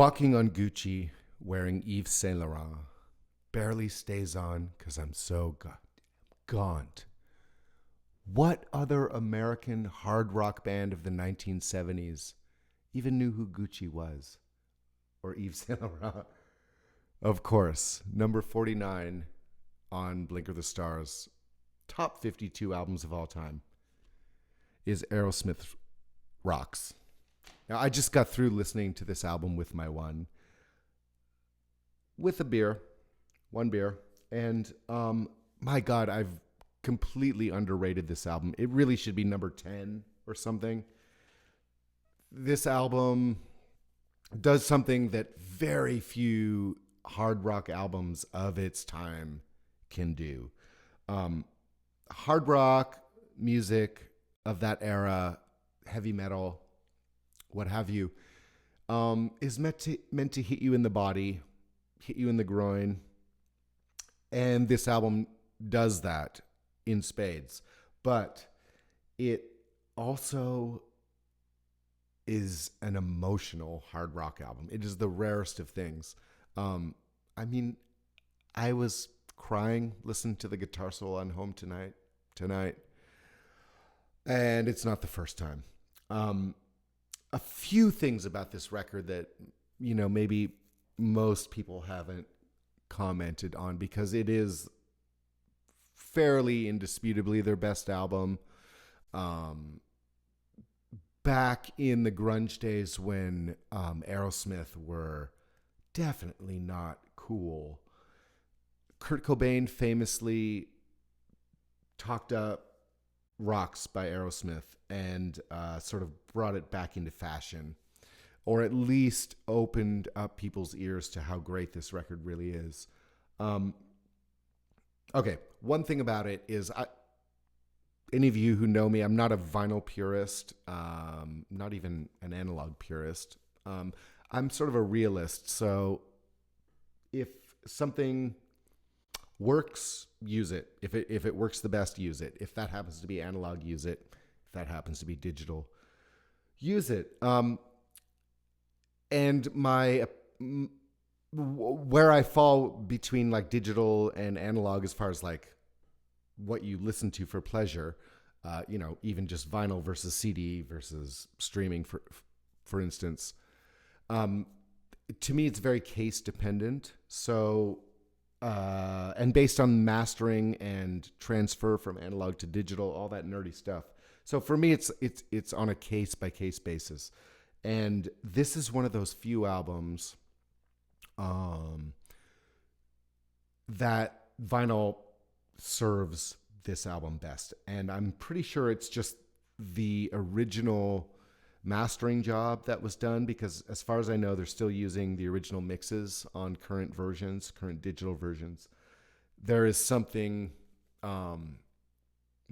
Walking on Gucci, wearing Yves Saint Laurent, barely stays on because I'm so gaunt. What other American hard rock band of the 1970s even knew who Gucci was? Or Yves Saint Laurent? Of course, number 49 on Blink of the Stars, top 52 albums of all time, is Aerosmith Rocks. Now, I just got through listening to this album with my one beer, and my God, I've completely underrated this album. It really should be number 10 or something. This album does something that very few hard rock albums of its time can do. Hard rock music of that era, heavy metal, what have you, is meant to hit you in the body, hit you in the groin, and this album does that in spades. But it also is an emotional hard rock album. It is the rarest of things. I mean, I was crying listening to the guitar solo on Home Tonight, and it's not the first time. A few things about this record that, maybe most people haven't commented on, because it is fairly indisputably their best album. Back in the grunge days when Aerosmith were definitely not cool, Kurt Cobain famously talked up Rocks by Aerosmith and sort of brought it back into fashion, or at least opened up people's ears to how great this record really is. Okay, one thing about it is, any of you who know me, I'm not a vinyl purist, not even an analog purist. I'm sort of a realist, so if something works, use it. If it works the best, use it. If that happens to be analog, use it. If that happens to be digital, use it. And where I fall between like digital and analog as far as like what you listen to for pleasure, even just vinyl versus CD versus streaming, for instance. To me, it's very case dependent. So, and based on mastering and transfer from analog to digital, all that nerdy stuff. So for me, it's on a case by case basis. And this is one of those few albums that vinyl serves this album best. And I'm pretty sure it's just the original mastering job that was done, because as far as I know, they're still using the original mixes on current digital versions. There is something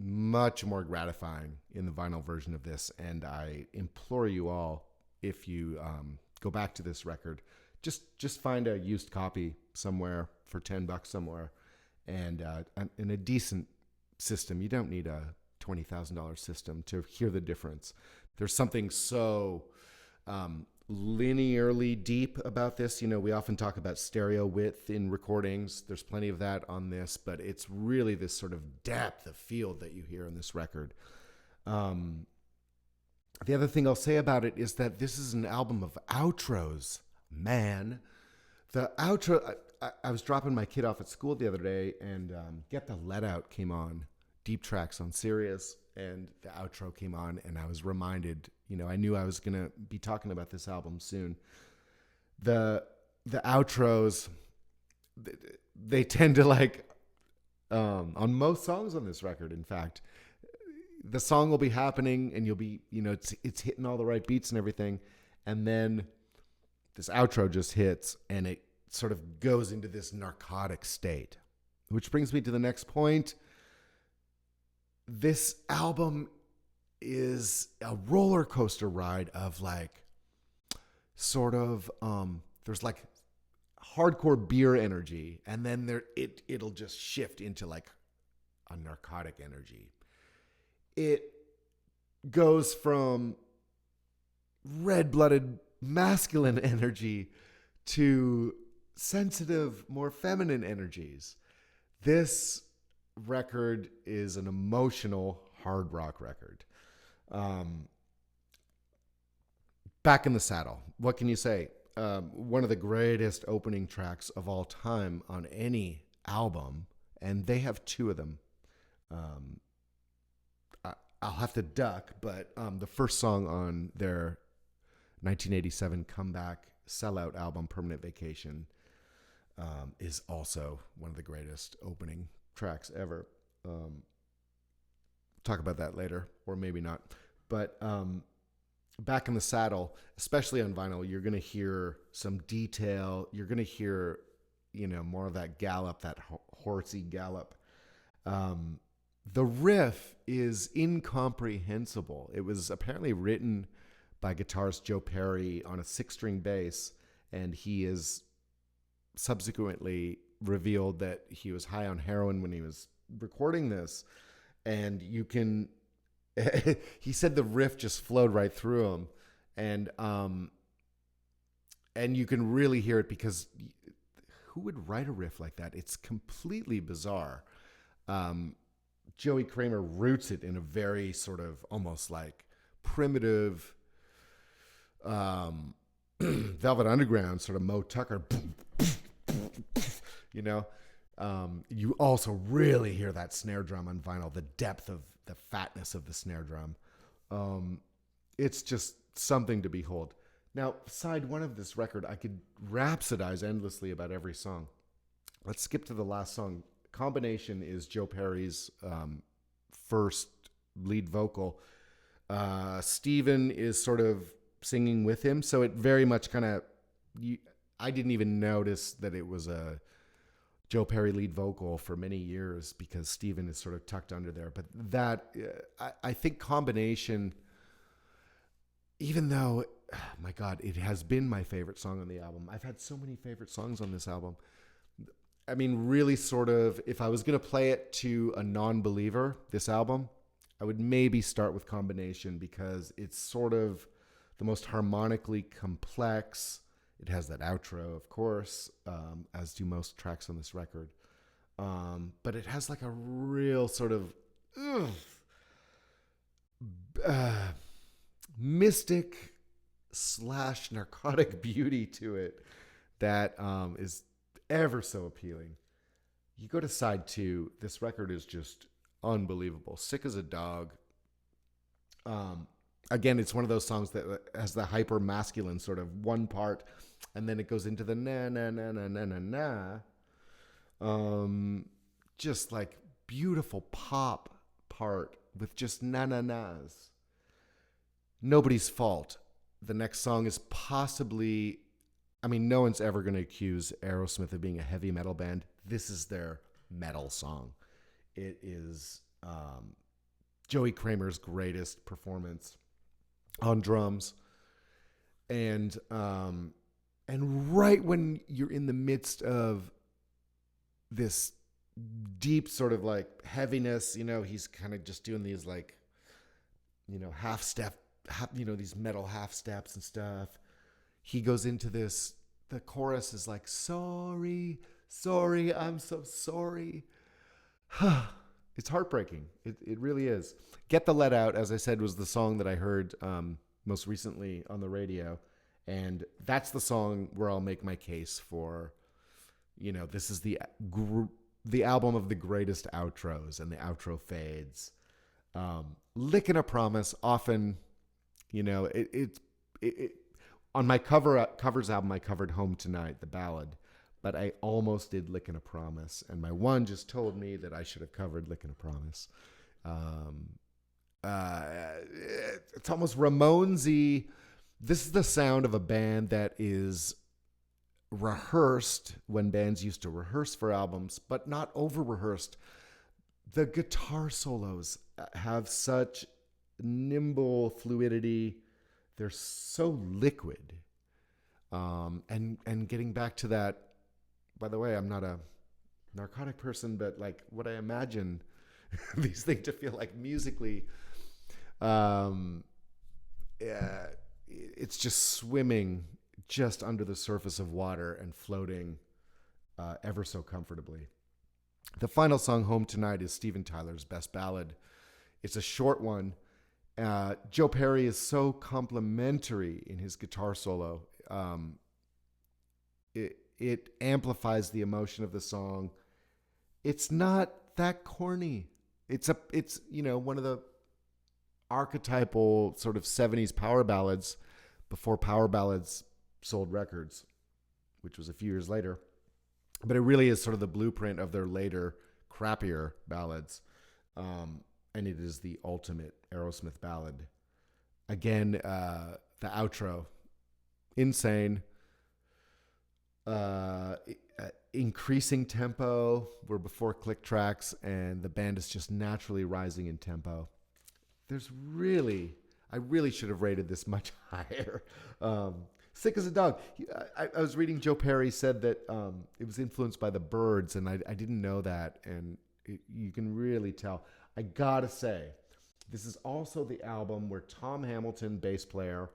much more gratifying in the vinyl version of this, and I implore you all, if you go back to this record, just find a used copy somewhere for $10 somewhere, and in a decent system. You don't need a $20,000 system to hear the difference. There's something so linearly deep about this. We often talk about stereo width in recordings. There's plenty of that on this, but it's really this sort of depth of field that you hear in this record. The other thing I'll say about it is that this is an album of outros. Man, the outro, I was dropping my kid off at school the other day, and Get the Let Out came on, Deep Tracks on Sirius, and the outro came on, and I was reminded, I knew I was going to be talking about this album soon. The outros, they tend to on most songs on this record, in fact, the song will be happening and you'll be, it's hitting all the right beats and everything. And then this outro just hits and it sort of goes into this narcotic state, which brings me to the next point. This album is a roller coaster ride of there's hardcore beer energy, and then it'll just shift into a narcotic energy. It goes from red-blooded masculine energy to sensitive, more feminine energies. This record is an emotional hard rock record. Back in the Saddle. What can you say? One of the greatest opening tracks of all time on any album, and they have two of them. Um, I'll have to duck, but the first song on their 1987 comeback sellout album, Permanent Vacation, is also one of the greatest opening tracks ever. Talk about that later, or maybe not. But Back in the Saddle, especially on vinyl, you're going to hear some detail. You're going to hear, more of that gallop, that horsey gallop. The riff is incomprehensible. It was apparently written by guitarist Joe Perry on a 6-string bass, and he is subsequently revealed that he was high on heroin when he was recording this. And you can, he said the riff just flowed right through him. And you can really hear it, because who would write a riff like that? It's completely bizarre. Joey Kramer roots it in a very sort of almost like primitive Velvet Underground sort of Mo Tucker. You also really hear that snare drum on vinyl, the depth of the fatness of the snare drum. It's just something to behold. Now, side one of this record, I could rhapsodize endlessly about every song. Let's skip to the last song. Combination is Joe Perry's first lead vocal. Steven is sort of singing with him, so it very much kind of, I didn't even notice that it was a Joe Perry lead vocal for many years, because Steven is sort of tucked under there. But that, I think Combination, even though, my God, it has been my favorite song on the album. I've had so many favorite songs on this album. I mean, really sort of, if I was going to play it to a non-believer, this album, I would maybe start with Combination, because it's sort of the most harmonically complex. It has that outro, of course, as do most tracks on this record. But it has like a real sort of mystic / narcotic beauty to it that is ever so appealing. You go to side 2, this record is just unbelievable. Sick as a Dog. Again, it's one of those songs that has the hyper masculine sort of one part, and then it goes into the na na na na na na na. Just like beautiful pop part with just na na nas. Nobody's Fault. The next song is possibly, no one's ever going to accuse Aerosmith of being a heavy metal band. This is their metal song. It is Joey Kramer's greatest performance on drums. And right when you're in the midst of this deep sort of like heaviness, he's kind of just doing these like, half step, these metal half steps and stuff. He goes into this, the chorus is like, sorry, I'm so sorry. It's heartbreaking. It really is. Get the Let Out, as I said, was the song that I heard most recently on the radio. And that's the song where I'll make my case for, this is the album of the greatest outros, and the outro fades. Lickin' a Promise, often, on my covers album, I covered Home Tonight, the ballad, but I almost did Lickin' a Promise, and my one just told me that I should have covered Lickin' a Promise. It's almost Ramonesy. This is the sound of a band that is rehearsed when bands used to rehearse for albums, but not over-rehearsed. The guitar solos have such nimble fluidity. They're so liquid. And getting back to that, by the way, I'm not a narcotic person, but like what I imagine these things to feel like musically, it's just swimming just under the surface of water and floating ever so comfortably. The final song, Home Tonight, is Steven Tyler's best ballad. It's a short one. Joe Perry is so complimentary in his guitar solo. It amplifies the emotion of the song. It's not that corny. It's one of the archetypal sort of 70s power ballads before power ballads sold records, which was a few years later. But it really is sort of the blueprint of their later, crappier ballads. And it is the ultimate Aerosmith ballad. Again, the outro, insane. Increasing tempo. We're before click tracks, and the band is just naturally rising in tempo. I really should have rated this much higher. Sick as a Dog. I was reading Joe Perry said that it was influenced by the Byrds, and I didn't know that, and you can really tell. I gotta say, this is also the album where Tom Hamilton, bass player,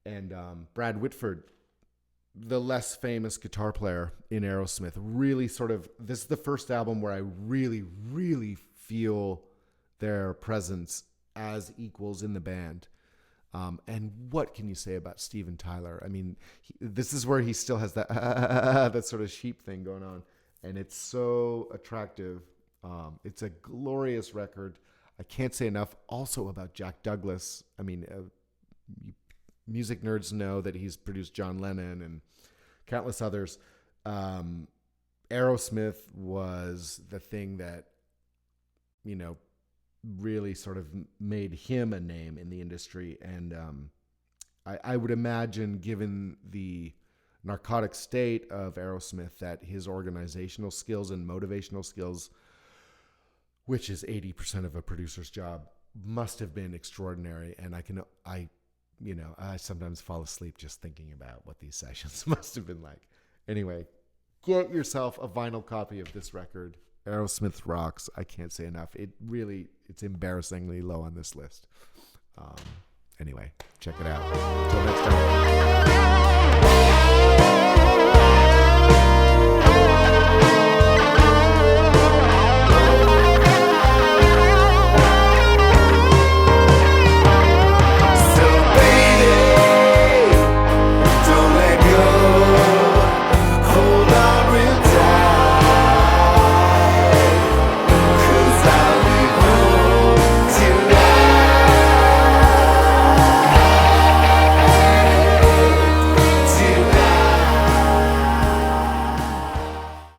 and Brad Whitford, the less famous guitar player in Aerosmith, really this is the first album where I really, really feel their presence as equals in the band. And what can you say about Steven Tyler? I mean, this is where he still has that that sort of sheep thing going on, and it's so attractive. It's a glorious record. I can't say enough. Also about Jack Douglas. I mean, music nerds know that he's produced John Lennon and countless others. Aerosmith was the thing that, really sort of made him a name in the industry. And I would imagine, given the narcotic state of Aerosmith, that his organizational skills and motivational skills, which is 80% of a producer's job, must have been extraordinary. And I sometimes fall asleep just thinking about what these sessions must have been like. Anyway, get yourself a vinyl copy of this record. Aerosmith rocks. I can't say enough. It's embarrassingly low on this list. Anyway, check it out. Until next time.